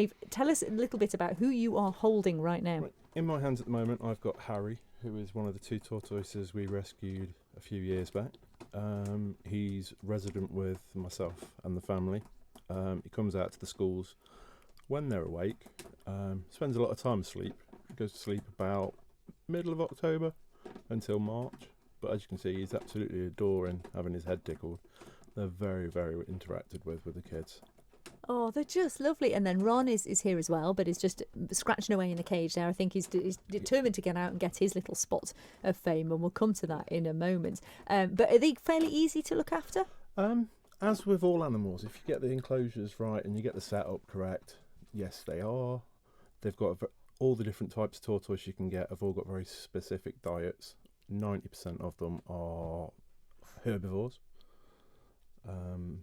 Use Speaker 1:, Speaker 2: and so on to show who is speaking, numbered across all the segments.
Speaker 1: Dave, tell us a little bit about who you are holding right now.
Speaker 2: Right. In my hands at the moment, I've got Harry, who is one of the 2 tortoises we rescued a few years back. He's resident with myself and the family. He comes out to the schools when they're awake, spends a lot of time asleep. He goes to sleep about middle of October until March. But as you can see, he's absolutely adoring having his head tickled. They're very, very interacted with the kids.
Speaker 1: Oh, they're just lovely. And then Ron is here as well, but he's just scratching away in the cage there. I think he's determined to get out and get his little spot of fame, and we'll come to that in a moment. But are they fairly easy to look after?
Speaker 2: As with all animals, if you get the enclosures right and you get the setup correct, yes, they are. They've got all the different types of tortoise you can get have all got very specific diets. 90% of them are herbivores.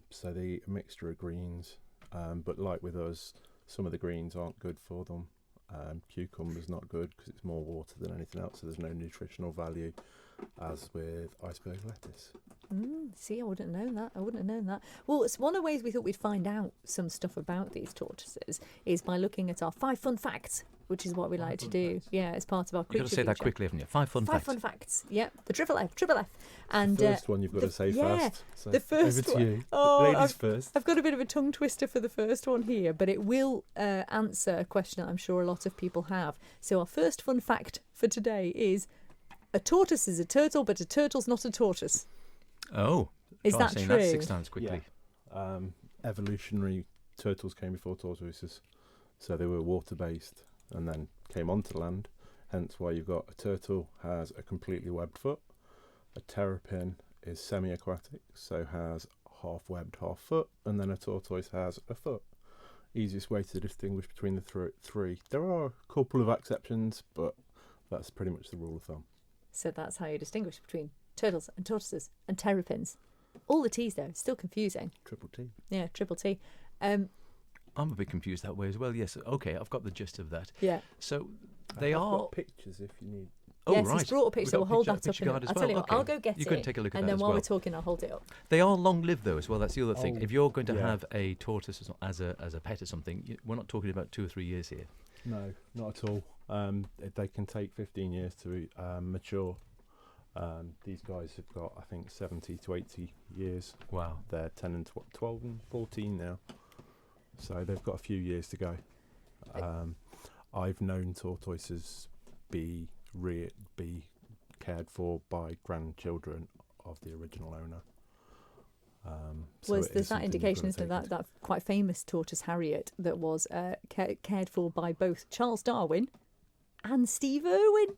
Speaker 2: So they eat a mixture of greens. But like with us, some of the greens aren't good for them. Cucumber's not good because it's more water than anything else, so there's no nutritional value, as with iceberg lettuce.
Speaker 1: See, I wouldn't have known that. Well, it's one of the ways we thought we'd find out some stuff about these tortoises is by looking at our 5 fun facts, which is what we like to do. Yeah, as part of our creature
Speaker 3: You've got to say that
Speaker 1: feature.
Speaker 3: quickly, haven't you? 5 fun facts.
Speaker 1: 5 fun facts. Yeah, the triple F. And
Speaker 2: The first one you've got to say fast. So
Speaker 1: the first
Speaker 2: over to
Speaker 1: one.
Speaker 2: you.
Speaker 1: Oh,
Speaker 2: Ladies first.
Speaker 1: I've got a bit of a tongue twister for the first one here, but it will answer a question that I'm sure a lot of people have. So our first fun fact for today is a tortoise is a turtle, but a turtle's not a tortoise.
Speaker 3: Oh.
Speaker 1: Is
Speaker 3: Try
Speaker 1: that
Speaker 3: saying
Speaker 1: true?
Speaker 3: that 6 times quickly.
Speaker 2: Yeah. Evolutionary turtles came before tortoises, so they were water-based and then came onto land. Hence why you've got a turtle has a completely webbed foot. A terrapin is semi-aquatic, so has half webbed, half foot, and then a tortoise has a foot. Easiest way to distinguish between the three. There are a couple of exceptions, but that's pretty much the rule of thumb.
Speaker 1: So that's how you distinguish between turtles and tortoises and terrapins. All the T's, though. It's still confusing.
Speaker 2: Triple T.
Speaker 1: Yeah, triple T.
Speaker 3: I'm a bit confused that way as well. Yes, okay, I've got the gist of that.
Speaker 1: Yeah.
Speaker 3: So they
Speaker 2: I've
Speaker 3: are
Speaker 2: got pictures if you need.
Speaker 3: Oh,
Speaker 1: yes,
Speaker 3: right.
Speaker 1: he's brought a picture, so we'll hold that up.
Speaker 3: I'll
Speaker 1: Tell you what, I'll go get it.
Speaker 3: You can take a look at
Speaker 1: and
Speaker 3: that
Speaker 1: then
Speaker 3: as
Speaker 1: while
Speaker 3: well.
Speaker 1: we're talking, I'll hold it up.
Speaker 3: They are long-lived, though, as well. That's the other thing.
Speaker 2: Oh,
Speaker 3: If you're going to
Speaker 2: yeah.
Speaker 3: have a tortoise as a pet or something, we're not talking about 2 or 3 years here.
Speaker 2: No, not at all. They can take 15 years to mature. These guys have got, I think, 70 to 80 years.
Speaker 3: Wow.
Speaker 2: They're 10 and 12 and 14 now. So they've got a few years to go. I've known tortoises be cared for by grandchildren of the original owner.
Speaker 1: There's that indication, isn't there, that quite famous tortoise Harriet that was cared for by both Charles Darwin and Steve Irwin.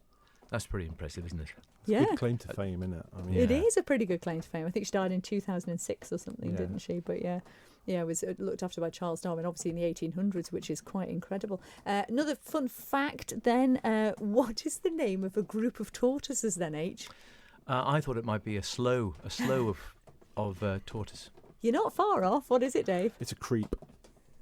Speaker 3: That's pretty impressive, isn't it?
Speaker 2: It's a good claim to fame, isn't it? I mean,
Speaker 1: It is a pretty good claim to fame. I think she died in 2006 or something,
Speaker 2: Yeah.
Speaker 1: didn't she? But yeah, was looked after by Charles Darwin, obviously in the 1800s, which is quite incredible. Another fun fact then, what is the name of a group of tortoises then, H?
Speaker 3: I thought it might be a slow of tortoise.
Speaker 1: You're not far off. What is it, Dave?
Speaker 2: it's a creep.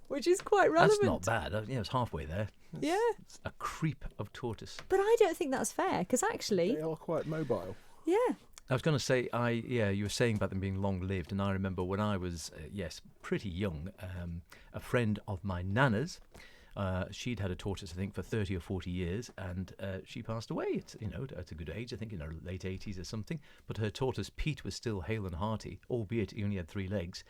Speaker 1: Which is quite relevant.
Speaker 3: That's not bad. It's halfway there.
Speaker 1: Yeah.
Speaker 3: It's a creep of tortoise.
Speaker 1: But I don't think that's fair, because actually,
Speaker 2: They are quite mobile.
Speaker 1: yeah.
Speaker 3: I was going to say, you were saying about them being long-lived, and I remember when I was, pretty young, a friend of my nana's, she'd had a tortoise, I think, for 30 or 40 years, and she passed away at a good age, I think in her late 80s or something, but her tortoise, Pete, was still hale and hearty, albeit he only had 3 legs.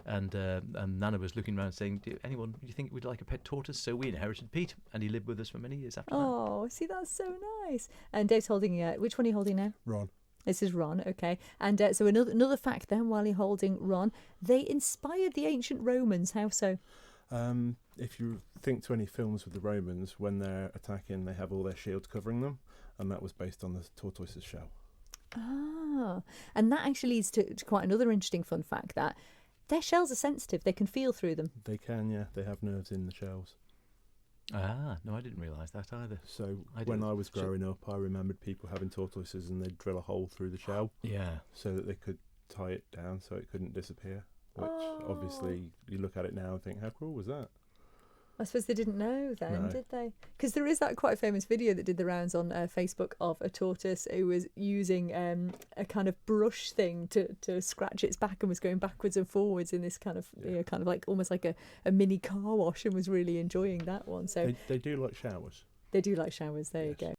Speaker 3: And Nana was looking around saying, do you think we'd like a pet tortoise? So we inherited Pete, and he lived with us for many years after that.
Speaker 1: Oh, see, that's so nice. And Dave's holding, which one are you holding now?
Speaker 2: Ron.
Speaker 1: This is Ron, okay. And so another fact then, while you're holding Ron, they inspired the ancient Romans. How so?
Speaker 2: If you think to any films with the Romans, when they're attacking, they have all their shields covering them, and that was based on the tortoise's shell.
Speaker 1: Ah, and that actually leads to quite another interesting fun fact, that their shells are sensitive. They can feel through them.
Speaker 2: They can, yeah. They have nerves in the shells.
Speaker 3: Ah, no, I didn't realise that either.
Speaker 2: So when I was growing up, I remembered people having tortoises and they'd drill a hole through the shell.
Speaker 3: Yeah.
Speaker 2: So that they could tie it down so it couldn't disappear. Which, obviously, you look at it now and think, how cruel was that?
Speaker 1: I suppose they didn't know then,
Speaker 2: No.
Speaker 1: did they? Because there is that quite famous video that did the rounds on Facebook of a tortoise who was using a kind of brush thing to scratch its back and was going backwards and forwards in this kind of kind of like almost like a mini car wash, and was really enjoying that one. So
Speaker 2: They do like showers.
Speaker 1: they do like showers. There you
Speaker 2: Yes.
Speaker 1: go.